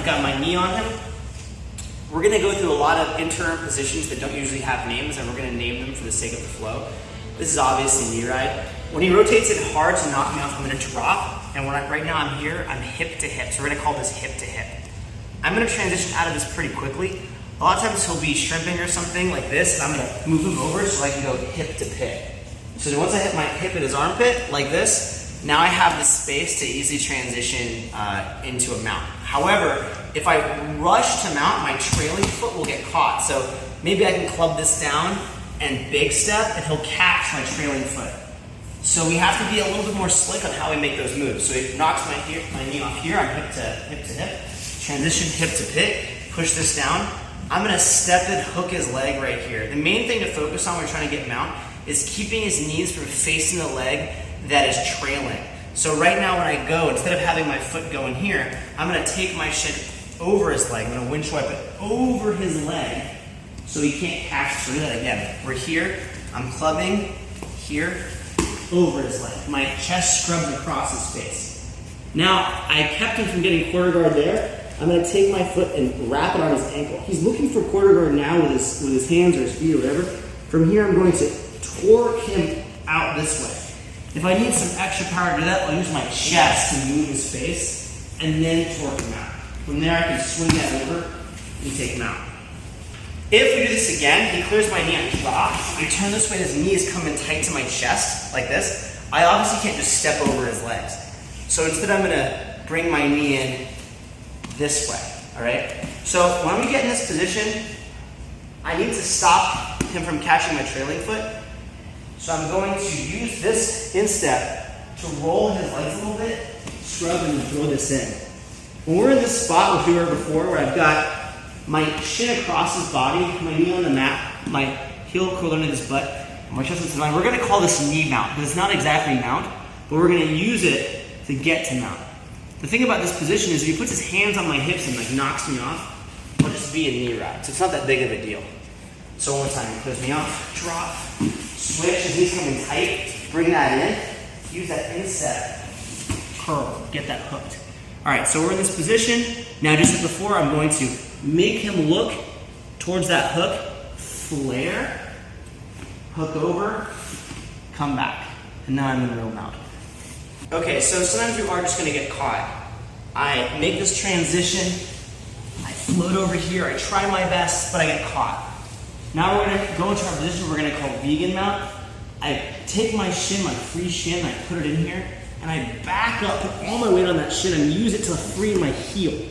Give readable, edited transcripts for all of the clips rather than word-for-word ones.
got my knee on him. We're gonna go through a lot of interim positions that don't usually have names, and we're gonna name them for the sake of the flow. This is obviously knee ride. When he rotates it hard to knock me off, I'm gonna drop, and right now I'm here, I'm hip to hip. So we're gonna call this hip to hip. I'm gonna transition out of this pretty quickly. A lot of times he'll be shrimping or something like this, and I'm gonna move him over so I can go hip to pit. So once I hit my hip at his armpit, like this, now I have the space to easily transition into a mount. However, if I rush to mount, my trailing foot will get caught. So maybe I can club this down and big step, and he'll catch my trailing foot. So we have to be a little bit more slick on how we make those moves. So he knocks my knee off here, I'm hip to hip, transition hip to pit, push this down. I'm gonna step and hook his leg right here. The main thing to focus on when we're trying to get mount is keeping his knees from facing the leg that is trailing. So right now when I go, instead of having my foot going here, I'm gonna take my shin over his leg. I'm gonna winch wipe it over his leg so he can't catch. So do that again. We're here, I'm clubbing here, over his leg. My chest scrubs across his face. Now, I kept him from getting quarter guard there. I'm gonna take my foot and wrap it on his ankle. He's looking for quarter guard now with his hands or his feet or whatever. From here, I'm going to torque him out this way. If I need some extra power to do that, I'll use my chest to move his face and then torque him out. From there, I can swing that over and take him out. If we do this again, he clears my knee, I drop. I turn this way, his knee is coming tight to my chest, like this. I obviously can't just step over his legs. So instead, I'm gonna bring my knee in this way, all right? So when we get in this position, I need to stop him from catching my trailing foot. So I'm going to use this instep to roll his legs a little bit, scrub and throw this in. When we're in this spot, which we were before, where I've got my shin across his body, my knee on the mat, my heel curled under his butt, my chest is fine. We're gonna call this knee mount, because it's not exactly mount, but we're gonna use it to get to mount. The thing about this position is if he puts his hands on my hips and like knocks me off, it'll just be a knee ride. So it's not that big of a deal. So one more time, he clears me off, drop, switch, as he's coming tight, bring that in, use that instep, curl, get that hooked. All right, so we're in this position. Now, just like before, I'm going to make him look towards that hook, flare, hook over, come back. And now I'm in the real mount. Okay, so sometimes you are just gonna get caught. I make this transition, I float over here, I try my best, but I get caught. Now we're gonna go into our position we're gonna call vegan mount. I take my shin, my free shin, I put it in here, and I back up, put all my weight on that shin and use it to free my heel.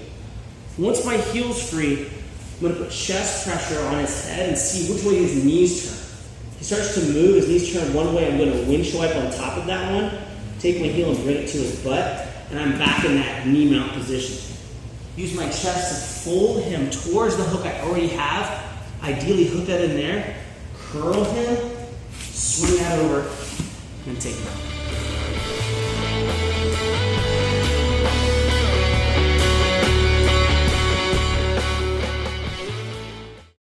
Once my heel's free, I'm gonna put chest pressure on his head and see which way his knees turn. He starts to move, his knees turn one way, I'm gonna winch wipe on top of that one, take my heel and bring it to his butt, and I'm back in that knee mount position. Use my chest to fold him towards the hook I already have, ideally hook that in there, curl him, swing that over, and take him out.